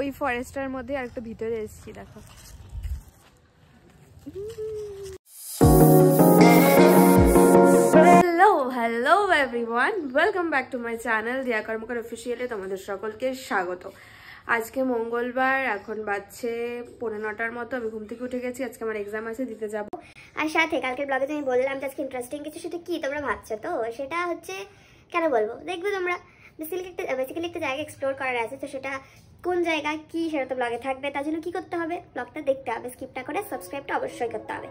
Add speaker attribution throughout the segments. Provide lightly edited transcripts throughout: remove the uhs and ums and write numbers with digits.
Speaker 1: ওই ফরেস্টের মধ্যে আর একটা ভিতরে এসেছি দেখো। Hello everyone, welcome back to my channel দিয়া কর্মকার অফিসিয়ালে তোমাদের সকলকে স্বাগত। আজকে মঙ্গলবার, এখন বাজছে 9:15 মতো। আমি ঘুম থেকে উঠে গেছি, আজকে আমার এক্সাম আছে, দিতে যাব।
Speaker 2: আর সাথে কালকের ব্লগে আমি বললাম আজকে ইন্টারেস্টিং কিছু, সেটা কি তোমরা ভাবছো তো? সেটা হচ্ছে কেন বলবো, দেখবে তোমরা। বেসিক্যালি একটা জায়গা এক্সপ্লোর করার আছে, তো সেটা কোন জায়গা কি সেটা তো ব্লগে থাকবে। তার জন্য কি করতে হবে, ব্লগটা দেখতে হবে, স্কিপ না করে সাবস্ক্রাইবটা অবশ্যই করতে হবে।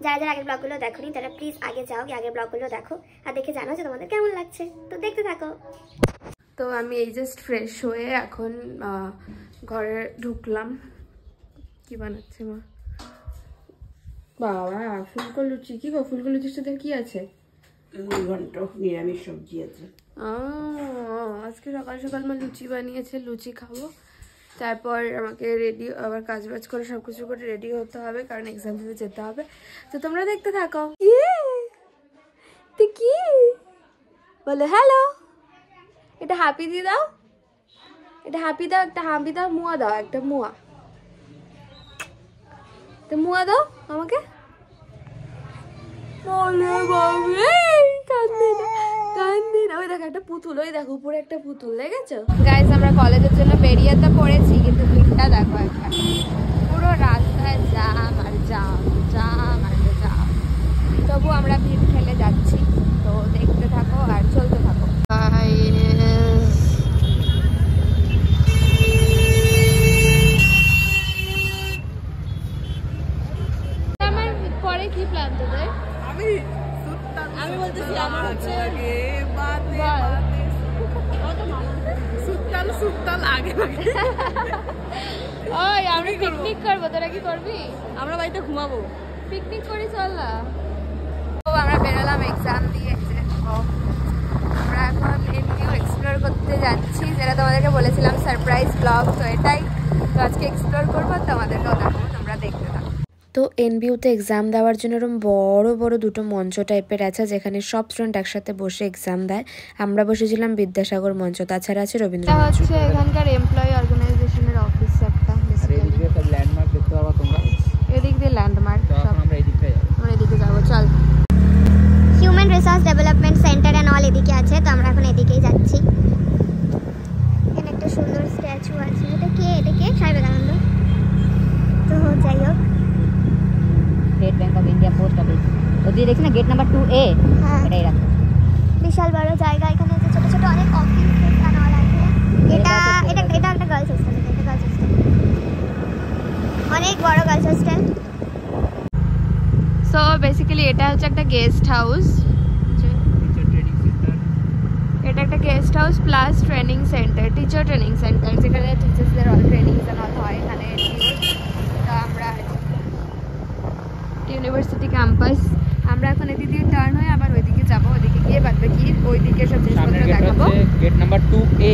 Speaker 2: যারা যারা আগের ব্লগগুলো দেখোনি তারা প্লিজ আগে যাও, আগের ব্লগগুলো দেখো আর দেখে জানো যে তোমাদের কেমন লাগছে। তো দেখতে থাকো।
Speaker 1: তো আমি এই জাস্ট ফ্রেশ হয়ে এখন ঘরে ঢুকলাম। কি বানাচ্ছে মা? বাবা, ফুলকো লুচি। কি গো, ফুলকো লুচির সাথে কি আছে?
Speaker 3: নিরামিষ সবজি আছে।
Speaker 1: আজকে সকাল সকাল মা লুচি বানিয়েছে, লুচি খাবো। তারপর আমাকে রেডি, আবার কাজ বাজ করে সবকিছু করে রেডি হতে হবে, কারণ এক্সাম দিতে যেতে হবে। তো তোমরা দেখতে থাকো। কি বলে হ্যালো, এটা হ্যাপি দিয়ে দাও, এটা হ্যাপি দাও, একটা হ্যাপি দাও, মুয়া দাও, একটা মুয়া, তো মুয়া দাও আমাকে। ওই দেখো একটা পুতুল, ওই দেখো উপরে একটা পুতুল, দেখেছো? গাইস, আমরা কলেজের জন্য বেরিয়ে তো পড়েছি, কিন্তু ভিড়টা দেখো একটা, পুরো রাস্তায় জাম আর জাম, জাম আর জাম। তবু আমরা ভিড় ঠেলে যাচ্ছি। তো দেখতে থাকো আর চলতে থাকো। আমার পরে কি প্ল্যান তোদের? আমি বলতেছি আমার হচ্ছে ওই আমরা পিকনিক করবো, তোরা কি করবি? আমরা বাড়িতে ঘুমাবো, পিকনিক করি, চল না। তো আমরা বেরোলাম এক্সাম দিয়ে, আমরা এখন এমনিও এক্সপ্লোর করতে যাচ্ছি, যেটা তোমাদেরকে বলেছিলাম সারপ্রাইজ ব্লগ। তো এটাই, তো আজকে এক্সপ্লোর করবো, তোমাদেরকেও দেখাবো, তোমরা দেখতে থাকো। তো এনবিউতে এক্সাম দেওয়ার জন্য এরকম বড় বড় দুটো মঞ্চ টাইপের আছে, যেখানে সব স্টুডেন্ট একসাথে বসে এক্সাম দেয়। আমরা বসেছিলাম বিদ্যাসাগর মঞ্চ, তাছাড়া আছে রবীন্দ্র মঞ্চ। হচ্ছে এখানকার এমপ্লয়ি অর্গানাইজেশনের অফিস একটা।
Speaker 3: এদিকে সব ল্যান্ডমার্ক দেখতে পাবা তোমরা,
Speaker 1: এদিক দিয়ে ল্যান্ডমার্ক সব। আমরা এদিকে যাবো, চল।
Speaker 2: Human resource development centre and all এদিকে আছে, তো আমরা এখন এদিকেই যাচ্ছি। এখানে একটা সুন্দর স্ট্যাচু আছে, এটা কে? স্বামী বিবেকানন্দ। তো যাই হোক,
Speaker 4: state bank of India post office, তো দিয়ে দেখছি না গেট নাম্বার 2A, এটাই রাখো।
Speaker 2: বিশাল বড় জায়গা, এখানে যে ছোট ছোট অনেক অফিস এন্ড অল আছে। এটা একটা গার্লস হোস্টেল, অনেক বড় গার্লস হোস্টেল।
Speaker 1: সো বেসিক্যালি এটা হচ্ছে একটা গেস্ট হাউস, এটা একটা guest house plus training centre, teacher training centre, যেখানে টিচার্সদের অল ট্রেনিং হয় এখানে। তো আমরা ইউনিভার্সিটি ক্যাম্পাস, আমরা এখন এদিক দিয়ে টার্ন হয়ে আবার ওইদিকে যাবো, ওইদিকে গিয়ে বাদ বাকি ওইদিকে সব জিনিসপত্র দেখাবো।
Speaker 3: গেট নাম্বার 2A,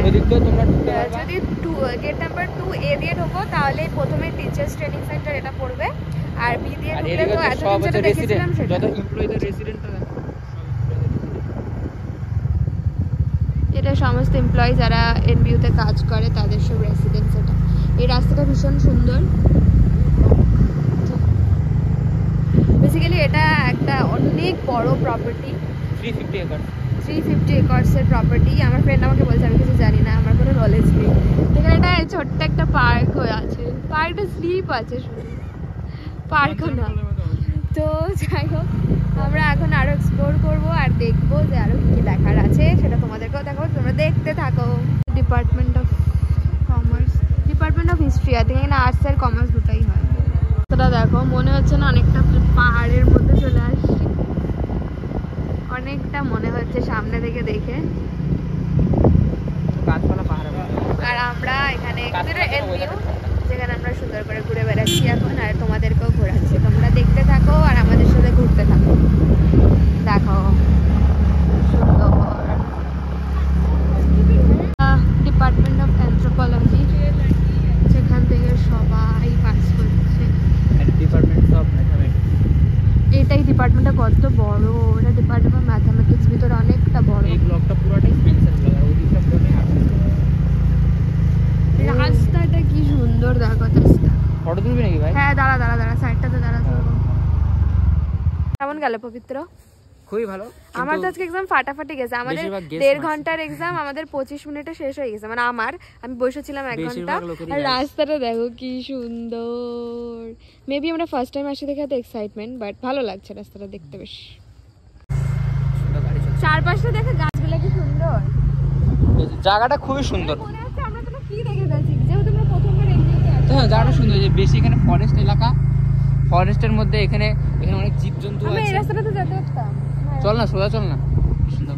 Speaker 3: ওইদিক দিয়ে তোমরা ঢুকতে পারবে।
Speaker 1: যদি গেট নাম্বার 2A দিয়ে ঢোকো তাহলে প্রথমে টিচার্স ট্রেনিং সেন্টার এটা পড়বে, আর বি দিয়ে ঢুকলে তো এতদিন যেটা দেখেছিলাম সেটা।
Speaker 3: যত এমপ্লয়িদের রেসিডেন্ট,
Speaker 1: এটা সমস্ত এমপ্লয়ি যারা এনবিইউতে কাজ করে তাদের সব রেসিডেন্স। এটা, এই রাস্তাটা ভীষণ সুন্দর। বেসিক্যালি এটা একটা অনেক বড় প্রপার্টি, 350 একর্সের প্রপার্টি। আমার ফ্রেন্ড আমাকে বলছে, আমি কিছু জানি না, আমার কোনো নলেজ নেই। এখানে একটা ছোট্ট একটা পার্ক হয়ে আছে, পার্কটা স্লিপ আছে শুধু, পার্কও না। তো যাই হোক, আমরা এখন আরো এক্সপ্লোর করবো আর দেখবো যে আরো কি দেখার আছে, সেটা তোমাদেরকেও দেখাবো, তোমরা দেখতে থাকো। Department of commerce, department of history, আর এখানে আর্টস আর কমার্স দুটাই হয়। সেটা দেখো, মনে হচ্ছে না অনেকটা পাহাড়ের মধ্যে চলে আসছি, অনেকটা মনে হচ্ছে সামনে থেকে দেখে। আর আমরা এখানে যেখানে আমরা সুন্দর করে ঘুরে বেড়াচ্ছি এখন, আর তোমাদেরকেও ঘোরাচ্ছি। তোমরা দেখতে থাকো আর আমাদের সাথে ঘুরতে থাকো। দেখো সুন্দর ডিপার্টমেন্ট অফ অ্যানথ্রোপোলজি, যেখান থেকে সবাই পাস করছে। এটাই ডিপার্টমেন্টটা কত বড়, এটা ডিপার্টমেন্ট অফ ম্যাথামেটিক্স, ভিতরে অনেকটা বড়। এই ব্লকটা পুরোটাই সায়েন্সের ব্লক, আর ওই দিকটা পুরোটাই আর্টস। রাস্তাটা কি সুন্দর দেখো রাস্তা।
Speaker 3: ফটো তুলবি নাকি ভাই?
Speaker 1: হ্যাঁ দাঁড়া দাঁড়া দাঁড়া, সাইডটাতে দাঁড়া। কেমন গেল পবিত্র?
Speaker 3: খুবই ভালো।
Speaker 1: আমার তো আজকে এক্সাম ফাটাফাটি গেছে। আমাদের 1.5 ঘন্টার এক্সাম আমাদের 25 মিনিটে শেষ হয়ে গেছে। মানে আমি বসেছিলাম 1 ঘন্টা। আর রাস্তাটা দেখো কি সুন্দর। মেবি আমরা ফার্স্ট টাইম আসি দেখে এত এক্সাইটমেন্ট, বাট ভালো লাগছে রাস্তাটা দেখতে বেশ। চারপাশটা দেখে গাছগুলো কি সুন্দর,
Speaker 3: জায়গাটা খুবই সুন্দর।
Speaker 1: মনে হচ্ছে আমরা তো কি দেখে যাচ্ছি, যেহেতু আমরা প্রথমবার এগিয়ে আসছি।
Speaker 3: হ্যাঁ জায়গাটা সুন্দর, যে বেশি এখানে ফরেস্ট এলাকা, ফরেস্টের মধ্যে এখানে অনেক জীবজন্তু
Speaker 1: আমরা এই
Speaker 3: আছে।
Speaker 1: রাস্তাটাতে যেতে পারতাম।
Speaker 3: চল না, সোজা চল না।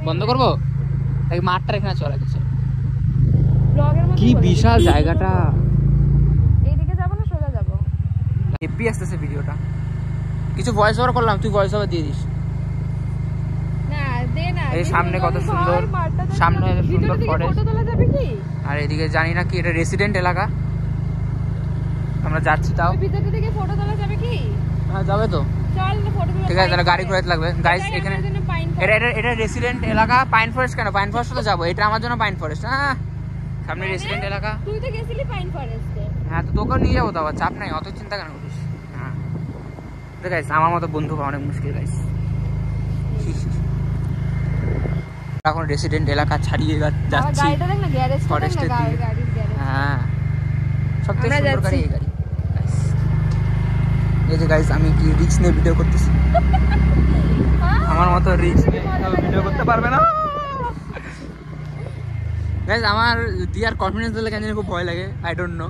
Speaker 3: বন্ধ করবো এই মাঠটার এখানে চলে গেছে।
Speaker 1: ব্লগের মধ্যে
Speaker 3: কি বিশাল জায়গাটা।
Speaker 1: এইদিকে যাব না সোজা যাব?
Speaker 3: হেভি আসতেছে ভিডিওটা। কিছু ভয়েস ওভার করলাম, তুই ভয়েস ওভার দিয়ে দিস।
Speaker 1: না দে না।
Speaker 3: এই সামনে কত সুন্দর, সামনে সুন্দর ফরেস্ট।
Speaker 1: ফটো তোলা যাবে কি?
Speaker 3: আর এদিকে জানি না কি, এটা রেসিডেন্ট এলাকা। আমরা যাচ্ছি তাও।
Speaker 1: ওই ভিতর থেকে ফটো তোলা যাবে কি?
Speaker 3: হ্যাঁ যাবে তো।
Speaker 1: চল না ফটো তোলা।
Speaker 3: ঠিক আছে তাহলে গাড়ি ঘোরাতে লাগবে গাইস। এখানে এটা রেসিডেন্ট এলাকা। পাইন ফরেস্ট কেন? পাইন ফরেস্ট তো যাবো, এটা আমার জন্য পাইন ফরেস্ট। হ্যাঁ সামনে রেসিডেন্ট এলাকা।
Speaker 1: তুই তো গেছিলি পাইন ফরেস্টে।
Speaker 3: হ্যাঁ তো তোকে নিয়ে যাবো তো, আবার চাপ নাই, অত চিন্তা কেন করিস। হ্যাঁ তো গাইস আমার মতো বন্ধু পাওয়া অনেক মুশকিল গাইস। এখন রেসিডেন্ট এলাকা ছাড়িয়ে যাচ্ছি।
Speaker 1: গাড়িটা দেখ না, গ্যারেজটা দেখ
Speaker 3: ফরেস্টের
Speaker 1: না,
Speaker 3: দিকে।
Speaker 1: গাড়ির গ্যারেজ।
Speaker 3: হ্যাঁ সবথেকে
Speaker 1: আমরা
Speaker 3: সুন্দর গাড়ি
Speaker 1: যাচ্ছি।
Speaker 3: এই গাড়ি গাইস। এই যে গাইস আমি কি রিস্ক নিয়ে ভিডিও করতেছি। আমার মতো রিস্ক নিয়ে ভিডিও করতে পারবে না গাইস। আমার দিয়ার কনফিডেন্স দিলে কেন জানি খুব ভয় লাগে, আই ডোন্ট নো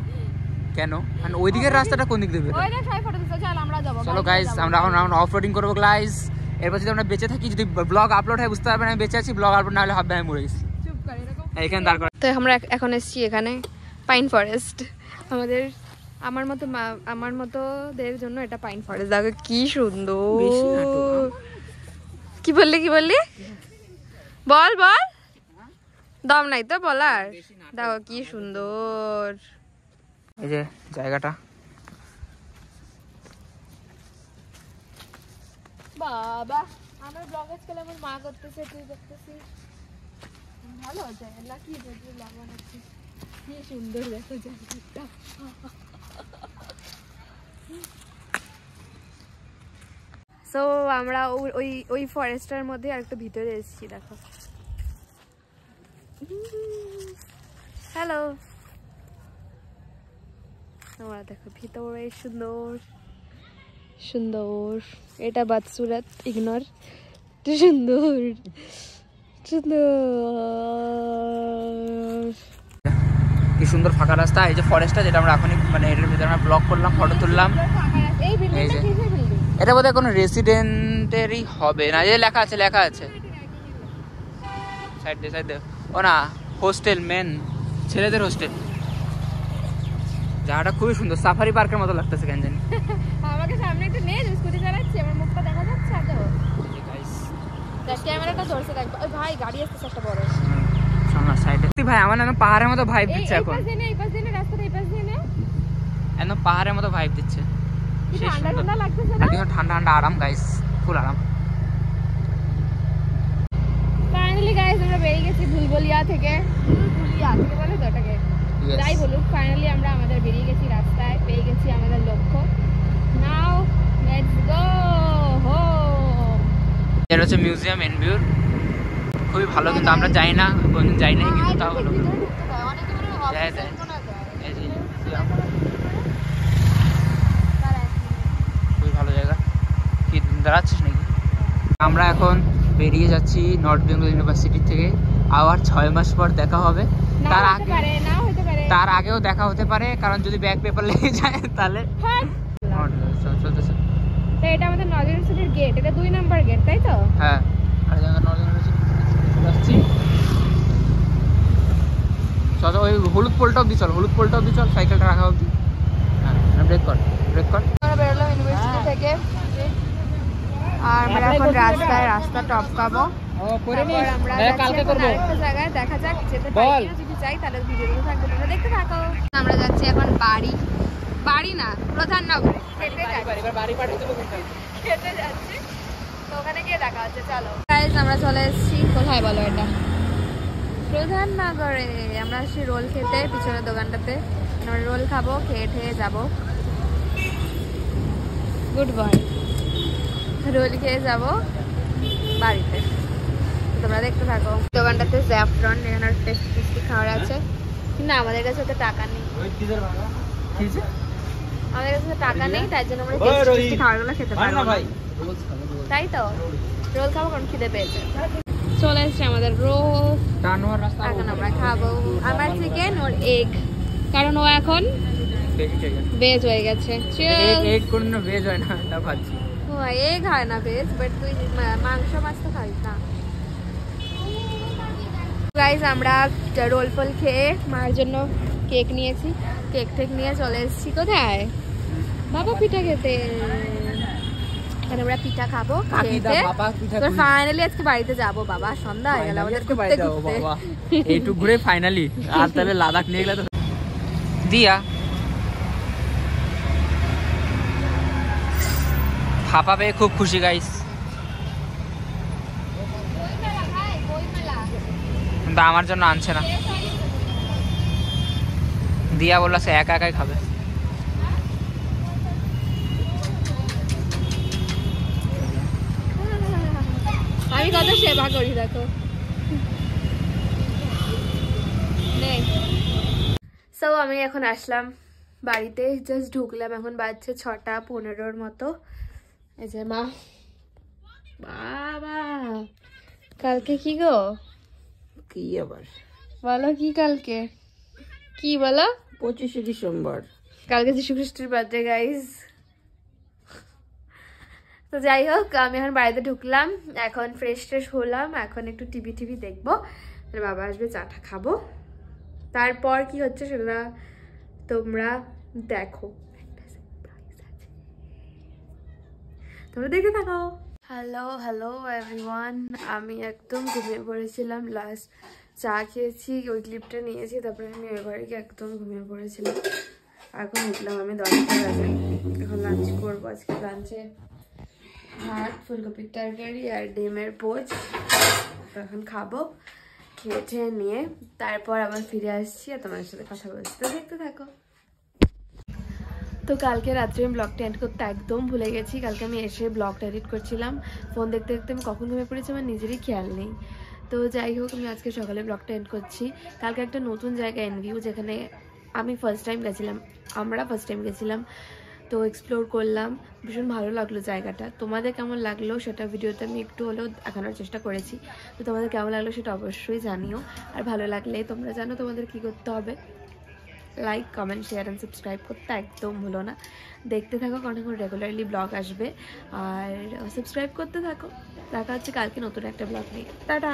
Speaker 3: কেন। মানে ওই দিকের রাস্তাটা কোন দিক দিয়ে বের?
Speaker 1: ওই দেখ সবাই ফটো তুলছে, চল আমরা যাব।
Speaker 3: চলো গাইস আমরা এখন অফ রোডিং করবো গাইস। এরপর যদি আমরা বেঁচে থাকি, যদি ব্লগ আপলোড হয় বুঝতে পারবেন আমি বেঁচে আছি। ব্লগ আপলোড না হলে ভাববে আমি মরে গেছি।
Speaker 1: চুপ কর এরকম।
Speaker 3: এখানে দাঁড় করা।
Speaker 1: তো আমরা এখন এসেছি এখানে পাইন ফরেস্ট। আমার মতোদের জন্য এটা পাইন ফরেস্ট। দেখো কি সুন্দর। কি বললি বল দম নাই তো বলার। দেখো কি সুন্দর
Speaker 3: এই যে জায়গাটা।
Speaker 1: বাবা আমার ব্লগ আজকাল আমার মা করতেছে, তুই দেখতেছিস। ভালো যায় না কি বলবি, ব্লগ বানাচ্ছিস কি সুন্দর দেখো জায়গাটা। সো আমরা ওই ফরেস্টের মধ্যে আরেকটু ভিতরে এসেছি। দেখো হ্যালো, তোমরা দেখো ভিতরে সুন্দর সুন্দর। এটা বাদসুরাত, ইগনোর। সুন্দর
Speaker 3: কি সুন্দর ফাঁকা রাস্তা। এই যে ফরেস্টটা, যেটা আমরা এখনই মানে এর ভিতরে আমরা ব্লগ করলাম, ফটো তুললাম। এই যে এটা বোধহয় কোনো রেসিডেন্টেরই হবে না। এই লেখা আছে সাইড দিয়ে। ও না, হোস্টেল, মেন ছেলেদের হোস্টেল। জায়গাটা খুবই সুন্দর, সাফারি পার্কের মতো লাগতেছে কেন জানি।
Speaker 1: আমাকে সামনে একটু নে, স্কুটি চালাচ্ছি, আমার মুখটা দেখা যাচ্ছে। তো দেখ ক্যামেরাটা ধরছে, দেখ ওই ভাই গাড়ি আসছে একটা বড়
Speaker 3: সামনে সাইডে। ভাই আমার নামে পাহাড়ের মতো ভাইব দিচ্ছে এখন।
Speaker 1: এই পাশ দিয়ে রাস্তাটা এই পাশ দিয়ে নে।
Speaker 3: একদম পাহাড়ের মতো ভাইব দিচ্ছে।
Speaker 1: ঠান্ডা লাগতেছে না?
Speaker 3: ঠান্ডা আরাম গাইস, ফুল আরাম।
Speaker 1: ফাইনালি গাইস আমরা বেরিয়ে গেছি ভুলভুলিয়া থেকে বলে তো ওটাকে, যাই বলুক। ফাইনালি আমরা আমাদের বেরিয়ে গেছি রাস্তায়, পেয়ে গেছি আমাদের লক্ষ্য। Now let's go home.
Speaker 3: এটা হচ্ছে মিউজিয়াম এনভিউর, খুবই ভালো। কিন্তু আমরা যাই না, কোনদিন যাই নাই, কিন্তু তাও হলো খুবই ভালো জায়গা। কি দাঁড়াচ্ছিস নাকি? আমরা এখন বেরিয়ে যাচ্ছি নর্থ বেঙ্গল ইউনিভার্সিটি থেকে। আবার 6 মাস পর দেখা হবে। তার আগেও দেখা হতে পারে, কারণ যদি ব্যাক পেপার লেগে যায় তাহলে। চলতেছে।
Speaker 1: তো এটা আমাদের নর্থ ইউনিভার্সিটির গেট, এটা 2 নাম্বার গেট, তাই তো?
Speaker 3: হ্যাঁ, আর নর্থ ইউনিভার্সিটি যাচ্ছি। চল ওই হলুদ পোলটা অব্দি চল, সাইকেলটা রাখা অব্দি। হ্যাঁ ব্রেক কর।
Speaker 1: আমরা বেরোলাম ইউনিভার্সিটি থেকে, আর আমরা এখন রাস্তা টপকাবো। আমরা আরেকটা জায়গায়, দেখা যাক যেতে পারি কিনা। যদি চাই তাহলে ভিডিওগুলো থাকবে, তোমরা দেখতে থাকো। আমরা যাচ্ছি এখন বাড়ি না, প্রধান নগরে হেঁটে যাচ্ছি। তো ওখানে গিয়ে দেখা হচ্ছে, চলো। গাইস আমরা চলে এসেছি, কোথায় বলো এটা? এটা হচ্ছে আমাদের বাড়ি। আর এটা হচ্ছে আমাদের প্রধান নগর। আমরা এখন যাচ্ছি বাড়ি। বাড়ি না, প্রধান নগরে হেঁটে যাচ্ছি। তো ওখানে গিয়ে দেখা হচ্ছে, চলো। গাইস আমরা চলে এসেছি, কোথায় বলো এটা? এটা হচ্ছে আমাদের বাড়ি। প্রধাননগরে আমরা আসছি রোল খেতে, পিছনের দোকানটাতে আমরা রোল খাবো, খেয়ে ঠেয়ে যাবো। গুড বয়, রোল খেয়ে যাবো বাড়িতে, তোমরা দেখতে থাকো। দোকানটাতে জ্যাফরন, এখানে টেস্টি টেস্টি খাবার আছে, কিন্তু আমাদের কাছে তো টাকা নেই, আমাদের কাছে তো টাকা নেই, তাই জন্য আমরা টেস্টি টেস্টি খাবারগুলো খেতে পারবো না। তাই তো রোল খাবো কারণ খিদে পেয়েছে। চলে এসছে আমাদের রোল, এখন আমরা খাবো। আমার চিকেন ওর এগ, কারণ ও এখন ভেজ হয়ে গেছে।
Speaker 3: এগ কোন ভেজ হয় না, তা ভাবছি।
Speaker 1: ও এগ হয় না ভেজ, বাট তুই মাংস মাছ তো খাইস না। গাইজ আমরা রোল ফল খেয়ে মার জন্য কেক নিয়েছি, কেক টেক নিয়ে চলে এসেছি কোথায় বাবা পিঠা খেতে। এখানে আমরা পিঠা খাবো, ফাইনালি আজকে বাড়িতে যাবো বাবা, সন্ধ্যা হয়ে গেল আমাদের ঘুরতে ঘুরতে।
Speaker 3: এইটুক ঘুরে ফাইনালি, আর তাহলে লাদাখ নিয়ে গেলে তো। দিয়া ফাপা পেয়ে খুব খুশি গাইস, কিন্তু আমার জন্য আনছে না। দিয়া বললো সে একা একাই খাবে।
Speaker 1: আমি কত সেবা করি দেখো। সো আমি এখন আসলাম বাড়িতে, জাস্ট ঢুকলাম, এখন বাজছে 6:15 মতো। এই যে মা, বাবা কালকে কি গো,
Speaker 3: কি আবার
Speaker 1: বলো কি কালকে, কি বলো?
Speaker 3: 25শে ডিসেম্বর,
Speaker 1: কালকে যীশু খ্রিস্টের বার্থডে গাইজ। তো যাই হোক, আমি এখন বাড়িতে ঢুকলাম, এখন ফ্রেশ ট্রেশ হলাম, এখন একটু টিভি দেখবো, বাবা আসবে, চাটা খাবো, তারপর কি হচ্ছে সেটা তোমরা দেখো, তোমরা দেখে থাকো। হ্যালো এভরিওয়ান, আমি একদম ঘুমিয়ে পড়েছিলাম, লাস্ট চা খেয়েছি, ওই ক্লিপটা নিয়েছি, তারপরে আমি এবারে একদম ঘুমিয়ে পড়েছিলাম। এখন উঠলাম আমি 10টা বাজে, এখন লাঞ্চ করবো। আজকে লাঞ্চে ভাত, ফুলকপির তরকারি আর ডিমের পোচ, এখন খাবো, খেয়ে নিয়ে তারপর আবার ফিরে আসছি আর তোমার সাথে কথা বলছি, তো দেখতে থাকো। তো কালকে রাত্রে আমি ব্লগটা এডিট করতে একদম ভুলে গেছি। কালকে আমি এসে ব্লগটা এডিট করছিলাম, ফোন দেখতে দেখতে আমি কখন ঘুমিয়ে পড়েছি আমার নিজেরই খেয়াল নেই। তো যাই হোক, আমি আজকে সকালে ব্লগটা এডিট করছি। কালকে একটা নতুন জায়গা এনভিউ, যেখানে আমি আমরা ফার্স্ট টাইম গেছিলাম, তো এক্সপ্লোর করলাম, ভীষণ ভালো লাগলো জায়গাটা। তোমাদের কেমন লাগলো সেটা ভিডিওতে আমি একটু হলেও দেখানোর চেষ্টা করেছি, তো তোমাদের কেমন লাগলো সেটা অবশ্যই জানিও। আর ভালো লাগলে তোমরা জানো তোমাদের কি করতে হবে, like, comment, share and subscribe করতে একদম ভুলো না। দেখতে থাকো, কারণ এখন রেগুলারলি ব্লগ আসবে, আর সাবস্ক্রাইব করতে থাকো। দেখা হচ্ছে কালকে নতুন একটা ব্লগ নিয়ে। টাটা।